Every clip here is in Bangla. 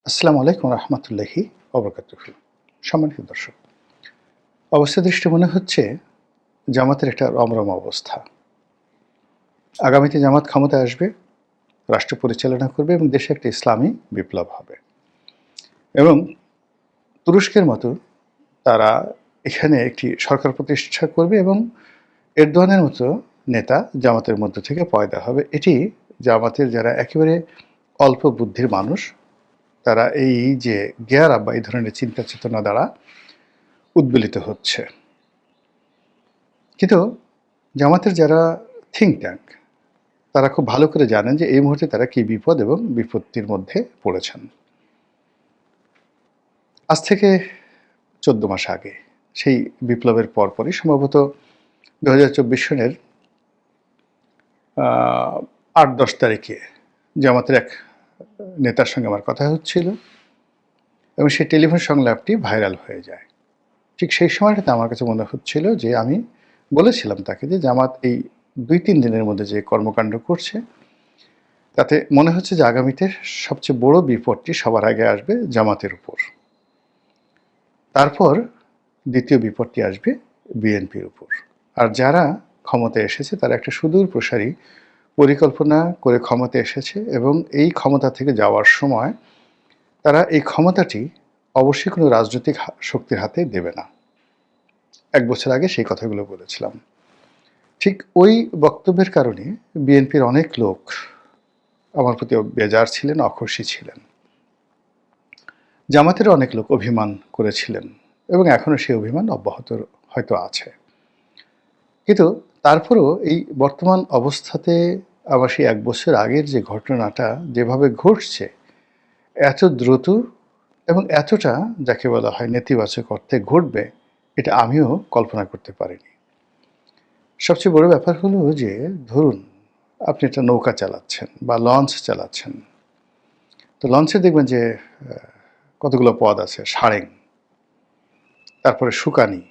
আসসালামু আলাইকুম রহমতুল্লাহি ওবরাকাতুহু। সম্মানিত দর্শক, অবস্থা দৃষ্টে মনে হচ্ছে জামাতের একটা রমরমা অবস্থা। আগামীতে জামাত ক্ষমতায় আসবে, রাষ্ট্র পরিচালনা করবে এবং দেশে একটা ইসলামী বিপ্লব হবে। এবং তুরস্কের মতো তারা এখানে একটি সরকার প্রতিষ্ঠা করবে এবং এরদোয়ানের মতো নেতা জামাতের মধ্য থেকে পয়দা হবে। এটি জামাতের যারা একেবারে অল্প বুদ্ধির মানুষ, তারা এই যে গেয়ার আব্বা এই ধরনের চিন্তা চেতনা দ্বারা উদ্বেলিত হচ্ছে। কিন্তু জামাতের যারা থিঙ্ক ট্যাঙ্ক, তারা খুব ভালো করে জানেন যে এই মুহূর্তে তারা কি বিপদ এবং বিপত্তির মধ্যে পড়েছেন। আজ থেকে 14 মাস আগে সেই বিপ্লবের পরপরই সম্ভবত 2024 সনের 8-10 তারিখে জামাতের এক নেতার সঙ্গে আমার কথা হচ্ছিল এবং সেই টেলিফোন সংলাপটি ভাইরাল হয়ে যায়। ঠিক সেই সময়টাতে আমার কাছে মনে হচ্ছিল যে আমি বলেছিলাম তাকে যে জামাত এই 2-3 দিনের মধ্যে যে কর্মকাণ্ড করছে, তাতে মনে হচ্ছে যে আগামীতে সবচেয়ে বড় বিপদটি সবার আগে আসবে জামাতের উপর। তারপর দ্বিতীয় বিপদটি আসবে বিএনপির উপর। আর যারা ক্ষমতায় এসেছে তারা একটা সুদূর প্রসারী পরিকল্পনা করে ক্ষমতায় এসেছে এবং এই ক্ষমতা থেকে যাওয়ার সময় তারা এই ক্ষমতাটি অবশ্যই কোনো রাজনৈতিক শক্তির হাতে দেবে না। 1 বছর আগে সেই কথাগুলো বলেছিলাম। ঠিক ওই বক্তব্যের কারণে বিএনপির অনেক লোক আমার প্রতি বেজার ছিলেন, অখুশি ছিলেন। জামাতেরও অনেক লোক অভিমান করেছিলেন এবং এখনও সেই অভিমান অব্যাহত হয়তো আছে। কিন্তু তারপরেও এই বর্তমান অবস্থাতে আবার সেই 1 বছর আগের যে ঘটনাটা যেভাবে ঘটছে, এত দ্রুত এবং এতটা যাকে বলা হয় নেতিবাচক অর্থে ঘটবে, এটা আমিও কল্পনা করতে পারিনি। সবচেয়ে বড় ব্যাপার হলো যে ধরুন আপনি একটা নৌকা চালাচ্ছেন বা লঞ্চ চালাচ্ছেন। তো লঞ্চে দেখবেন যে কতগুলো পদ আছে, সারেং, তারপরে সুকানি,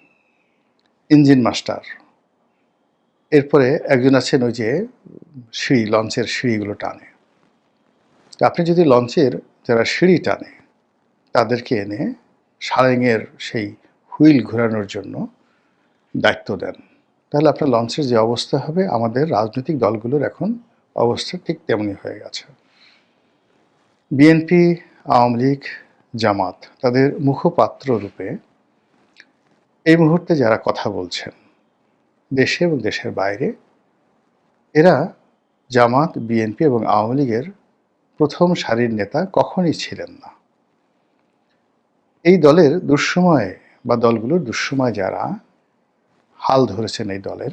ইঞ্জিন মাস্টার, এরপরে একজন আছেন ওই যে সিঁড়ি, লঞ্চের সিঁড়িগুলো টানে। তো আপনি যদি লঞ্চের যারা সিঁড়ি টানে তাদেরকে এনে সারেংয়ের সেই হুইল ঘোরানোর জন্য দায়িত্ব দেন, তাহলে আপনার লঞ্চের যে অবস্থা হবে, আমাদের রাজনৈতিক দলগুলোর এখন অবস্থা ঠিক তেমনি হয়ে গেছে। বিএনপি, আওয়ামী লীগ, জামাত তাদের মুখপাত্র রূপে এই মুহূর্তে যারা কথা বলছেন দেশে এবং দেশের বাইরে, এরা জামাত, বিএনপি এবং আওয়ামী লীগের প্রথম সারির নেতা কখনই ছিলেন না। এই দলের দুঃসময়ে বা দলগুলোর দুঃসময় যারা হাল ধরেছেন এই দলের,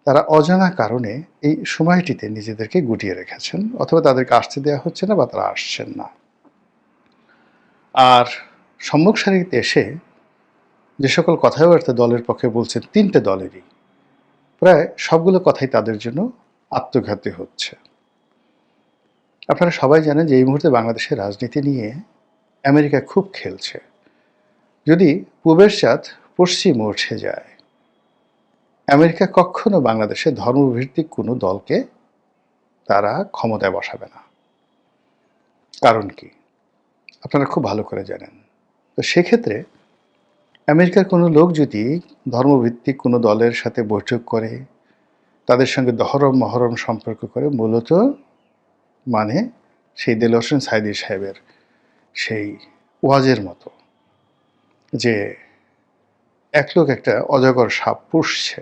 তারা অজানা কারণে এই সময়টিতে নিজেদেরকে গুটিয়ে রেখেছেন, অথবা তাদেরকে আসতে দেওয়া হচ্ছে না বা তারা আসছেন না। আর সম্মুখ সারিতে এসে যে সকল কথাবার্তা দলের পক্ষে বলছেন, 3টে দলেরই প্রায় সবগুলো কথাই তাদের জন্য আত্মঘাতী হচ্ছে। আপনারা সবাই জানেন যে এই মুহূর্তে বাংলাদেশের রাজনীতি নিয়ে আমেরিকা খুব খেলছে। যদি পূবের চাঁদ পশ্চিমে উঠে যায়, আমেরিকা কখনো বাংলাদেশে ধর্মভিত্তিক কোনো দলকে তারা ক্ষমতায় বসাবে না। কারণ কি আপনারা খুব ভালো করে জানেন। তো সেক্ষেত্রে আমেরিকার কোনো লোক যদি ধর্মভিত্তিক কোনো দলের সাথে বৈঠক করে, তাদের সঙ্গে দহরম মহরম সম্পর্ক করে, মূলত মানে সেই দেলোয়ার হোসেন সাঈদী সাহেবের সেই ওয়াজের মতো যে এক লোক একটা অজগর সাপ পুষছে,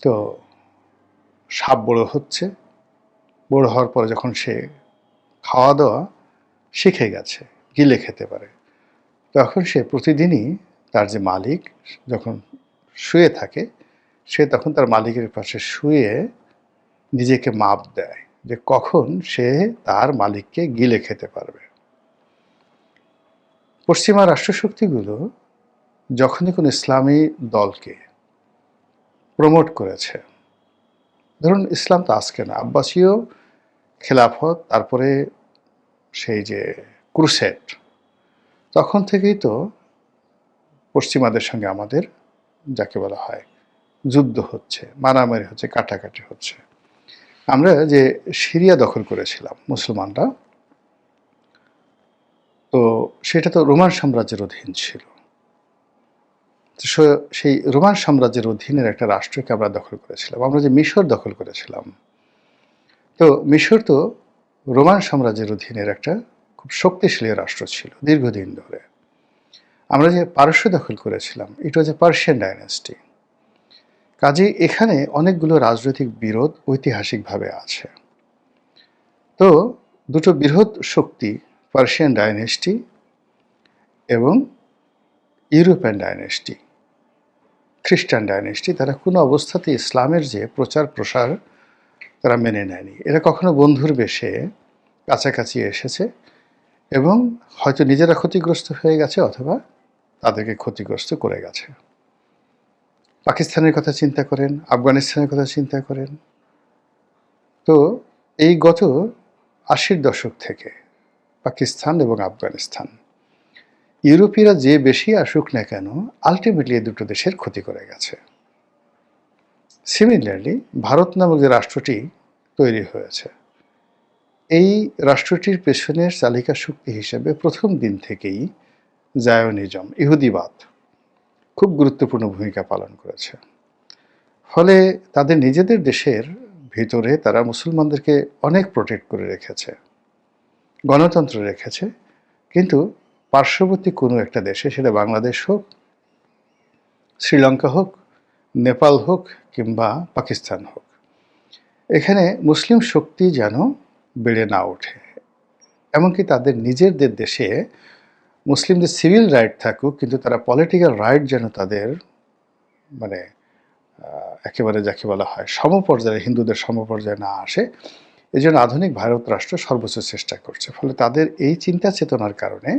তো সাপ বড় হচ্ছে, বড় হওয়ার পরে যখন সে খাওয়া দাওয়া শিখে গেছে, গিলে খেতে পারে, তখন সে প্রতিদিনই তার যে মালিক যখন শুয়ে থাকে, সে তখন তার মালিকের পাশে শুয়ে নিজেকে মাপ দেয় যে কখন সে তার মালিককে গিলে খেতে পারবে। পশ্চিমা রাষ্ট্রশক্তিগুলো যখনই কোনো ইসলামী দলকে প্রমোট করেছে, ধরুন ইসলাম তো আজকে না, আব্বাসীয় খেলাফত, তারপরে সেই যে ক্রুসেড, তখন থেকেই তো পশ্চিমাদের সঙ্গে আমাদের যাকে বলা হয় যুদ্ধ হচ্ছে, মারামারি হচ্ছে, কাটাকাটি হচ্ছে। আমরা যে সিরিয়া দখল করেছিলাম মুসলমানরা, সেটা তো রোমান সাম্রাজ্যের অধীন ছিল। সেই রোমান সাম্রাজ্যের অধীনের একটা রাষ্ট্রকে আমরা দখল করেছিলাম। আমরা যে মিশর দখল করেছিলাম, তো মিশর তো রোমান সাম্রাজ্যের অধীনের একটা খুব শক্তিশালী রাষ্ট্র ছিল দীর্ঘদিন ধরে। আমরা যে পারস্য দখল করেছিলাম, ইট ওয়াজ এ পার্সিয়ান ডাইনেস্টি। কাজেই এখানে অনেকগুলো রাজনৈতিক বিরোধ ঐতিহাসিকভাবে আছে। তো দুটো বৃহৎ শক্তি, পার্সিয়ান ডাইনেস্টি এবং ইউরোপিয়ান ডাইনেস্টি, খ্রিস্টান ডাইনেস্টি, তারা কোনো অবস্থাতে ইসলামের যে প্রচার প্রসার তারা মেনে নেয়নি। এরা কখনো বন্ধুর বেশে কাছাকাছি এসেছে এবং হয়তো নিজেরা ক্ষতিগ্রস্ত হয়ে গেছে অথবা তাদেরকে ক্ষতিগ্রস্ত করে গেছে। পাকিস্তানের কথা চিন্তা করেন, আফগানিস্তানের কথা চিন্তা করেন। তো এই গত ৮০ দশক থেকে পাকিস্তান এবং আফগানিস্তান, ইউরোপীয়রা যে বেশি আসুক না কেন, আলটিমেটলি এই দুটো দেশের ক্ষতি করে গেছে। সিমিলারলি ভারত নামক যে রাষ্ট্রটি তৈরি হয়েছে, এই রাষ্ট্রটির পেছনের চালিকা শক্তি হিসেবে প্রথম দিন থেকেই জায়োনিজম, ইহুদিবাদ খুব গুরুত্বপূর্ণ ভূমিকা পালন করেছে। ফলে তাদের নিজেদের দেশের ভিতরে তারা মুসলমানদেরকে অনেক প্রোটেক্ট করে রেখেছে, গণতন্ত্র রেখেছে, কিন্তু পার্শ্ববর্তী কোনো একটা দেশে, সেটা বাংলাদেশ হোক, শ্রীলঙ্কা হোক, নেপাল হোক কিংবা পাকিস্তান হোক, এখানে মুসলিম শক্তি যেন বেড়ে না ওঠে। এমনকি তাদের নিজেদের দেশে মুসলিমদের সিভিল রাইট থাকুক, কিন্তু তারা পলিটিক্যাল রাইট যেন তাদের মানে একেবারে যাকে বলা হয় সমপর্যায়ে, হিন্দুদের সমপর্যায়ে না আসে, এই জন্য আধুনিক ভারত রাষ্ট্র সর্বোচ্চ চেষ্টা করছে। ফলে তাদের এই চিন্তা চেতনার কারণে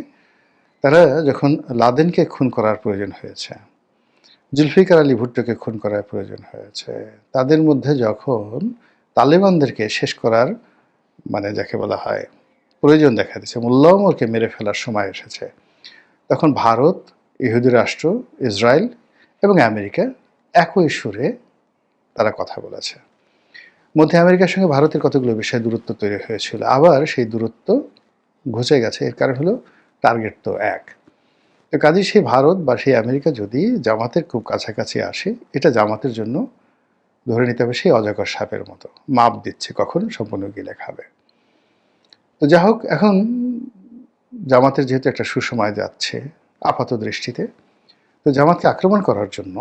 তারা যখন লাদেনকে খুন করার প্রয়োজন হয়েছে, জুলফিকার আলী ভুট্টোকে খুন করার প্রয়োজন হয়েছে, তাদের মধ্যে যখন তালেবানদেরকে শেষ করার যাকে বলা হয় প্রয়োজন দেখা দিচ্ছে, মোল্লা ওমরকে মেরে ফেলার সময় এসেছে, তখন ভারত, ইহুদি রাষ্ট্র, ইসরায়েল এবং আমেরিকা একই সুরে তারা কথা বলেছে। মধ্যে আমেরিকার সঙ্গে ভারতের কতগুলো বিষয়ে দূরত্ব তৈরি হয়েছিল, আবার সেই দূরত্ব ঘুচে গেছে। এর কারণ হলো টার্গেট তো এক। তো কাজেই সেই ভারত বা সেই আমেরিকা যদি জামাতের খুব কাছাকাছি আসে, এটা জামাতের জন্য ধরে নিতে হবে সেই অজগর সাপের মতো, মাপ দিচ্ছে কখন সম্পূর্ণ গিলে খাবে। তো যা হোক, এখন জামাতের যেহেতু একটা সুসময় যাচ্ছে আপাত দৃষ্টিতে, তো জামাতকে আক্রমণ করার জন্য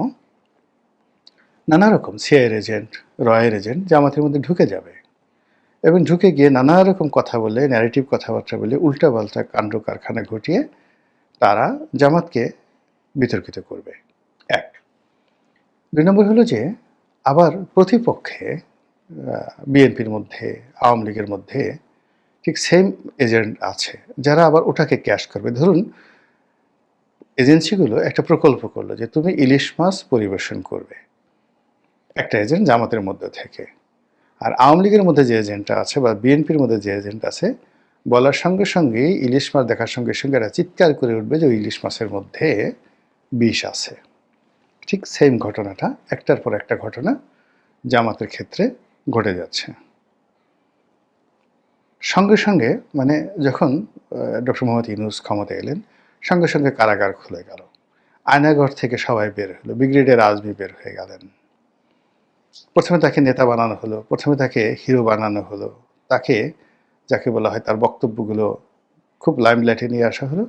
নানা রকম সিআইএর এজেন্ট, রয়ের এজেন্ট জামাতের মধ্যে ঢুকে যাবে এবং ঢুকে গিয়ে নানা রকম কথা বলে, ন্যারেটিভ কথাবার্তা বলে, উল্টাপাল্টা কাণ্ড কারখানা ঘটিয়ে তারা জামাতকে বিতর্কিত করবে। এক। ২ নম্বর হলো যে আবার প্রতিপক্ষে বিএনপির মধ্যে, আওয়ামী লীগের মধ্যে ঠিক সেম এজেন্ট আছে, যারা আবার ওটাকে ক্যাশ করবে। ধরুন এজেন্সিগুলো একটা প্রকল্প করলো যে তুমি ইলিশ মাছ পরিবেশন করবে, একটা এজেন্ট জামাতের মধ্যে থেকে। আর আওয়ামী লীগের মধ্যে যে এজেন্টটা আছে বা বিএনপির মধ্যে যে এজেন্ট আছে, বলার সঙ্গে সঙ্গেই ইলিশ মাছ দেখার সঙ্গে সঙ্গে এরা চিৎকার করে উঠবে যে ওই ইলিশ মাছের মধ্যে বিষ আছে। ঠিক সেম ঘটনাটা, একটার পর একটা ঘটনা জামাতের ক্ষেত্রে ঘটে যাচ্ছে। সঙ্গে সঙ্গে যখন ডক্টর মোহাম্মদ ইউনূস ক্ষমতায় এলেন, সঙ্গে সঙ্গে কারাগার খুলে গেল, আয়নাঘর থেকে সবাই বের হলো, ব্রিগেডিয়ার আজমি বের হয়ে গেলেন। প্রথমে তাকে নেতা বানানো হলো, প্রথমে তাকে হিরো বানানো হলো, তাকে যাকে বলা হয় তার বক্তব্যগুলো খুব লাইমলাইটে নিয়ে আসা হলো।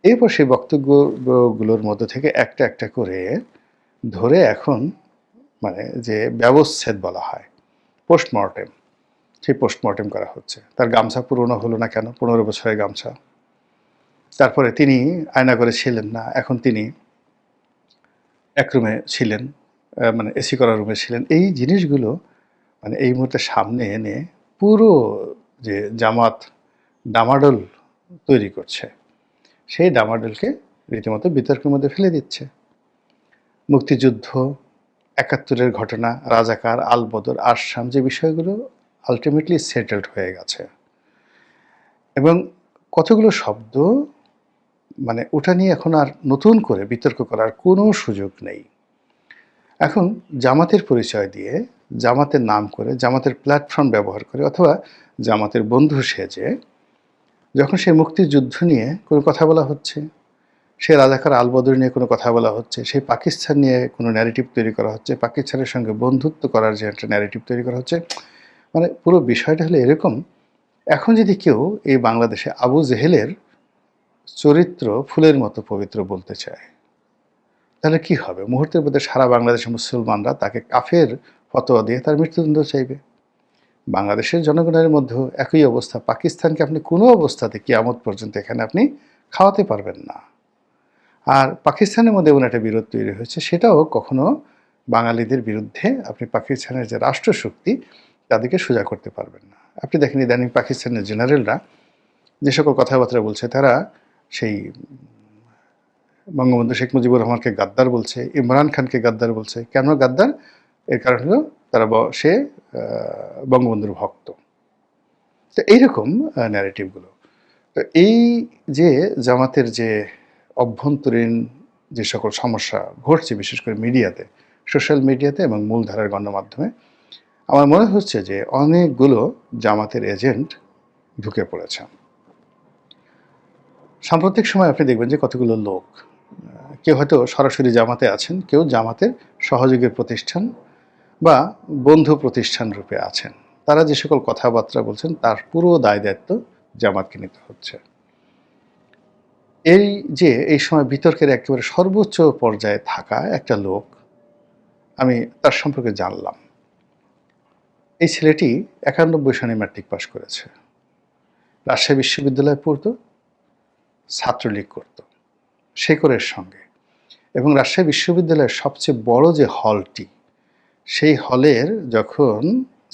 এরপর সেই বক্তব্যগুলোর মধ্যে থেকে একটা একটা করে ধরে এখন যে ব্যবচ্ছেদ বলা হয়, পোস্টমর্টেম, সেই পোস্টমর্টেম করা হচ্ছে। তার গামছা পুরনো হলো না কেন, ১৫ বছরের গামছা। তারপরে তিনি আয়নাঘরে ছিলেন না, এখন তিনি এক রুমে ছিলেন, এসি করা রুমে ছিলেন। এই জিনিসগুলো এই মুহূর্তে সামনে এনে পুরো যে জামাত ডামাডোল তৈরি করছে, সেই ডামাডোলকে রীতিমতো বিতর্কের মধ্যে ফেলে দিচ্ছে। মুক্তিযুদ্ধ, ৭১-এর ঘটনা, রাজাকার, আলবদর, আরশাম, যে বিষয়গুলো আলটিমেটলি সেটেলড হয়ে গেছে এবং কতগুলো শব্দ ওটা নিয়ে এখন আর নতুন করে বিতর্ক করার কোনো সুযোগ নেই। এখন জামাতের পরিচয় দিয়ে, জামাতের নাম করে, জামাতের প্ল্যাটফর্ম ব্যবহার করে অথবা জামাতের বন্ধু সেজে যখন সেই মুক্তিযুদ্ধ নিয়ে কোনো কথা বলা হচ্ছে, সেই রাজাকার আল-বদর নিয়ে কোনো কথা বলা হচ্ছে, সেই পাকিস্তান নিয়ে কোনো ন্যারেটিভ তৈরি করা হচ্ছে, পাকিস্তানের সঙ্গে বন্ধুত্ব করার যে একটা ন্যারেটিভ তৈরি করা হচ্ছে, মানে পুরো বিষয়টা হলো এরকম, এখন যদি কেউ এই বাংলাদেশে আবু জেহেলের চরিত্র ফুলের মতো পবিত্র বলতে চায়, তাহলে কি হবে? মুহূর্তের মধ্যে সারা বাংলাদেশের মুসলমানরা তাকে কাফের ফতোয়া দিয়ে তার মৃত্যুদণ্ড চাইবে। বাংলাদেশের জনগণের মধ্যেও একই অবস্থা। পাকিস্তানকে আপনি কোনো অবস্থাতে কিয়ামত পর্যন্ত এখানে আপনি খাওয়াতে পারবেন না। আর পাকিস্তানের মধ্যে এমন একটা বিরোধ তৈরি হয়েছে, সেটাও কখনো বাঙালিদের বিরুদ্ধে আপনি পাকিস্তানের যে রাষ্ট্রশক্তি তাদেরকে সোজা করতে পারবেন না। আপনি দেখেন ইদানিং পাকিস্তানের জেনারেলরা যে সকল কথাবার্তা বলছে, তারা সেই বঙ্গবন্ধু শেখ মুজিবুর রহমানকে গাদ্দার বলছে, ইমরান খানকে গাদ্দার বলছে। কেন গাদ্দার? এর কারণ হলো তারা সে বঙ্গবন্ধুর ভক্ত। তো এইরকম ন্যারেটিভগুলো, তো এই যে জামাতের যে অভ্যন্তরীণ যে সকল সমস্যা ঘটছে, বিশেষ করে মিডিয়াতে, সোশ্যাল মিডিয়াতে এবং মূলধারার গণমাধ্যমে, আমার মনে হচ্ছে যে অনেকগুলো জামাতের এজেন্ট ঢুকে পড়েছে। সাম্প্রতিক সময় আপনি দেখবেন যে কতগুলো লোক, কেউ হয়তো সরাসরি জামাতে আছেন, কেউ জামাতের সহযোগীর প্রতিষ্ঠান বা বন্ধু প্রতিষ্ঠান রূপে আছেন। তারা যে সকল কথাবার্তা বলছেন তার পুরো দায় দায়িত্ব জামাতকে নিতে হচ্ছে। এই যে এই সময় বিতর্কের একেবারে সর্বোচ্চ পর্যায়ে থাকা একটা লোক, আমি তার সম্পর্কে জানলাম। এই ছেলেটি 91 সনে ম্যাট্রিক পাস করেছে, রাজশাহী বিশ্ববিদ্যালয়ে পড়তো, ছাত্রলীগ করত শেকরের সঙ্গে, এবং রাজশাহী বিশ্ববিদ্যালয়ের সবচেয়ে বড় যে হলটি, সেই হলের যখন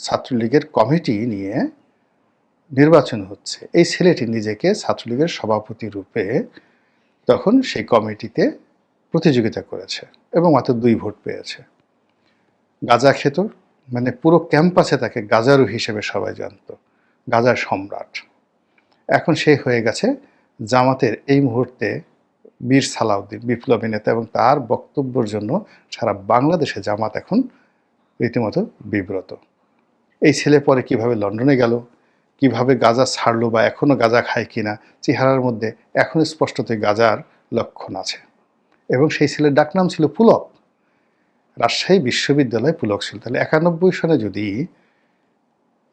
ছাত্রলীগের কমিটি নিয়ে নির্বাচন হচ্ছে, এই ছেলেটি নিজেকে ছাত্রলীগের সভাপতি রূপে তখন সেই কমিটিতে প্রতিযোগিতা করেছে এবং মাত্র 2 ভোট পেয়েছে। গাঁজা খেত, মানে পুরো ক্যাম্পাসে তাকে গাঁজারু হিসেবে সবাই জানত, গাঁজার সম্রাট। এখন সে হয়ে গেছে জামাতের এই মুহূর্তে বীর সালাউদ্দিন, বিপ্লবী নেতা, এবং তার বক্তব্যের জন্য সারা বাংলাদেশে জামাত এখন রীতিমতো বিব্রত। এই ছেলে পরে কিভাবে লন্ডনে গেল, কিভাবে গাঁজা ছাড়লো, বা এখনও গাঁজা খায় কিনা, চেহারার মধ্যে এখনও স্পষ্টতই গাঁজার লক্ষণ আছে। এবং সেই ছেলের ডাকনাম ছিল পুলক, রাজশাহী বিশ্ববিদ্যালয় পুলক ছিল। তাহলে 91 সনে যদি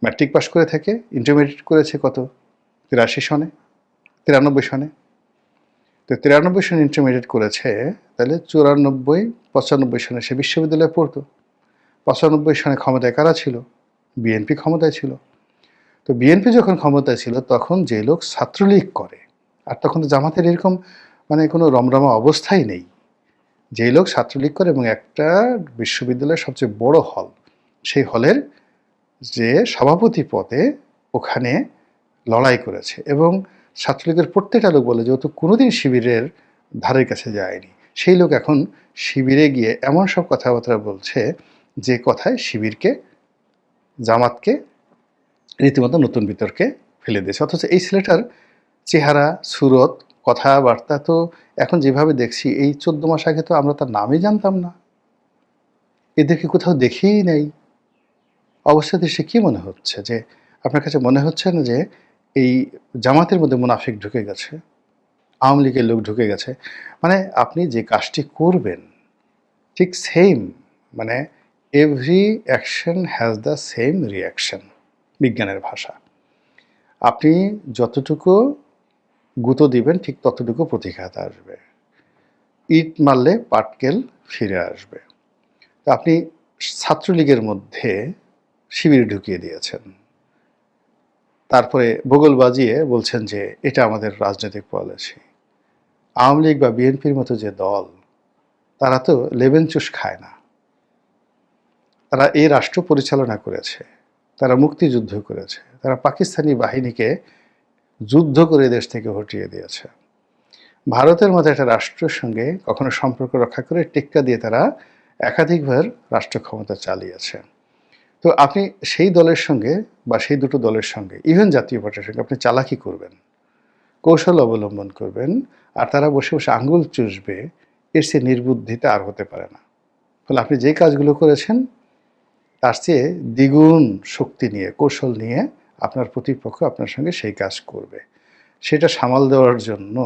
ম্যাট্রিক পাস করে থাকে, ইন্টারমিডিয়েট করেছে কত, 83 সনে, 93 সনে। তো 93 সনে ইন্টারমিডিয়েট করেছে, তাহলে 94, 95 সনে সে বিশ্ববিদ্যালয়ে পড়তো। 95 সনে ক্ষমতায় কারা ছিল? বিএনপি ক্ষমতায় ছিল। তো বিএনপি যখন ক্ষমতায় ছিল তখন যে লোক ছাত্রলীগ করে, আর তখন তো জামাতের এরকম মানে কোনো রমরমা অবস্থাই নেই, যে লোক ছাত্রলীগ করে এবং একটা বিশ্ববিদ্যালয়ের সবচেয়ে বড় হল, সেই হলের যে সভাপতি পদে ওখানে লড়াই করেছে, এবং ছাত্রলীগের প্রত্যেকটা লোক বলে যে ও তো কোনোদিন শিবিরের ধারের কাছে যায়নি, সেই লোক এখন শিবিরে গিয়ে এমন সব কথাবার্তা বলছে যে কথায় শিবিরকে, জামাতকে রীতিমতো নতুন বিতর্কে ফেলে দিয়েছে। অথচ এই ছেলেটার চেহারা, সুরত, কথাবার্তা তো এখন যেভাবে দেখছি, এই 14 মাস আগে তো আমরা তার নামই জানতাম না, এদেরকে কোথাও দেখেই নেই। অবস্থা দৃশ্যে কী মনে হচ্ছে, যে আপনার কাছে মনে হচ্ছে না যে এই জামাতের মধ্যে মুনাফিক ঢুকে গেছে, আওয়ামী লীগের লোক ঢুকে গেছে? মানে আপনি যে কাজটি করবেন ঠিক সেম, মানে every action has the same reaction, বিজ্ঞানের ভাষা। আপনি যতটুকু গুঁতো দিবেন ঠিক ততটুকু প্রতিঘাত আসবে, ইট মারলে পাটকেল ফিরে আসবে। তো আপনি ছাত্রলীগের মধ্যে শিবির ঢুকিয়ে দিয়েছেন, তারপরে ভূগোল বাজিয়ে বলছেন যে এটা আমাদের রাজনৈতিক পলিসি। আওয়ামী লীগ বা বিএনপির মতো যে দল, তারা তো লেবেন চুষ খায় না, তারা এই রাষ্ট্র পরিচালনা করেছে, তারা মুক্তিযুদ্ধ করেছে, তারা পাকিস্তানি বাহিনীকে যুদ্ধ করে দেশ থেকে হটিয়ে দিয়েছে। ভারতের মতো একটা রাষ্ট্রের সঙ্গে কখনো সম্পর্ক রক্ষা করে টেক্কা দিয়ে তারা একাধিকবার রাষ্ট্র ক্ষমতা চালিয়েছে। তো আপনি সেই দলের সঙ্গে বা সেই দুটো দলের সঙ্গে, ইভেন জাতীয় পার্টির সঙ্গে আপনি চালাকি করবেন, কৌশল অবলম্বন করবেন, আর তারা বসে বসে আঙ্গুল চুষবে, এর চেয়ে নির্বুদ্ধিতা আর হতে পারে না। ফলে আপনি যে কাজগুলো করেছেন তার চেয়ে দ্বিগুণ শক্তি নিয়ে, কৌশল নিয়ে আপনার প্রতিপক্ষ আপনার সঙ্গে সেই কাজ করবে। সেটা সামাল দেওয়ার জন্য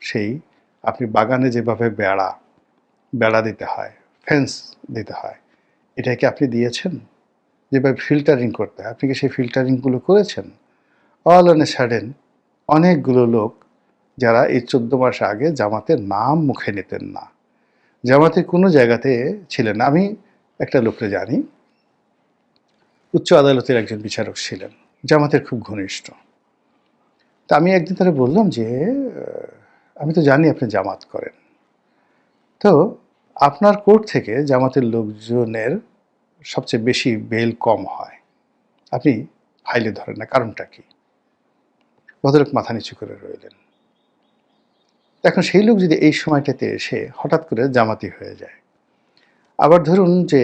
সেই আপনি বাগানে যেভাবে বেড়া দিতে হয়, ফেন্স দিতে হয়, এটা কি আপনি দিয়েছেন? যেভাবে ফিল্টারিং করতে হয়, আপনি কি সেই ফিল্টারিংগুলো করেছেন? অল অন এ সাডেন অনেকগুলো লোক যারা এই ১৪ মাস আগে জামাতের নাম মুখে নিতেন না, জামাতের কোনো জায়গাতে ছিলেন না। আমি একটা লোককে জানি, উচ্চ আদালতের একজন বিচারক ছিলেন, জামাতের খুব ঘনিষ্ঠ। তা আমি একদিন তারে বললাম যে, আমি তো জানি আপনি জামাত করেন। তো আপনার কোর্ট থেকে জামাতের লোকজনের সবচেয়ে বেশি বেল কম হয়। আপনি ফাইলে ধরেন না, কারণটা কি? ভদ্রলোক মাথা নিচু করে রইলেন। এখন সেই লোক যদি এই সময়টাতে এসে হঠাৎ করে জামাতি হয়ে যায়, আবার ধরুন যে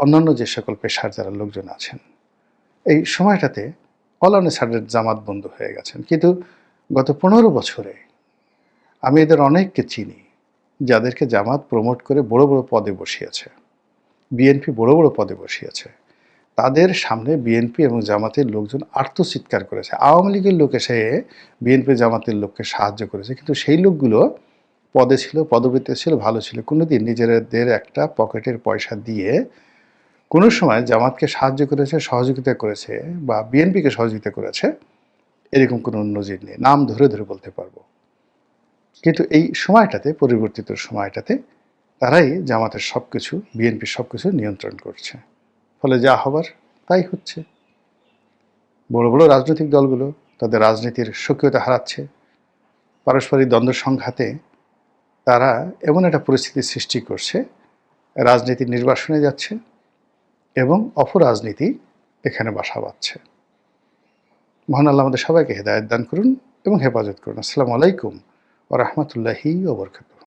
অন্যান্য যে সকল পেশার যারা লোকজন আছেন, এই সময়টাতে অল অন এ সাডেন জামাত বন্ধু হয়ে গেছেন। কিন্তু গত ১৫ বছরে আমি এদের অনেককে চিনি, যাদেরকে জামাত প্রমোট করে বড় বড় পদে বসিয়েছে, বিএনপি বড় বড় পদে বসিয়েছে। তাদের সামনে বিএনপি এবং জামাতের লোকজন আর্তচিৎকার করেছে। আওয়ামী লীগের লোক এসে বিএনপি জামাতের লোককে সাহায্য করেছে, কিন্তু সেই লোকগুলো পদে ছিল, পদবিতে ছিল, ভালো ছিল। কোনোদিন নিজেদের একটা পকেটের পয়সা দিয়ে কোনো সময় জামাতকে সাহায্য করেছে, সহযোগিতা করেছে বা বিএনপিকে সহযোগিতা করেছে, এরকম কোনো নজির নেই। নাম ধরে ধরে বলতে পারবো। কিন্তু এই সময়টাতে, পরিবর্তিত সময়টাতে, তারাই জামাতের সব কিছু, বিএনপির সব কিছু নিয়ন্ত্রণ করছে। ফলে যা হবার তাই হচ্ছে। বড় বড় রাজনৈতিক দলগুলো তাদের রাজনীতির সক্রিয়তা হারাচ্ছে। পারস্পরিক দ্বন্দ্ব সংঘাতে তারা এমন একটা পরিস্থিতির সৃষ্টি করছে, রাজনীতি নির্বাসনে যাচ্ছে এবং অপরাজনীতি এখানে বাসা বাঁধছে। মহান আল্লাহ আমাদের সবাইকে হেদায়েত দান করুন এবং হেফাজত করুন। আসসালামু আলাইকুম ওয়া রাহমাতুল্লাহি ওয়া বারাকাতুহু।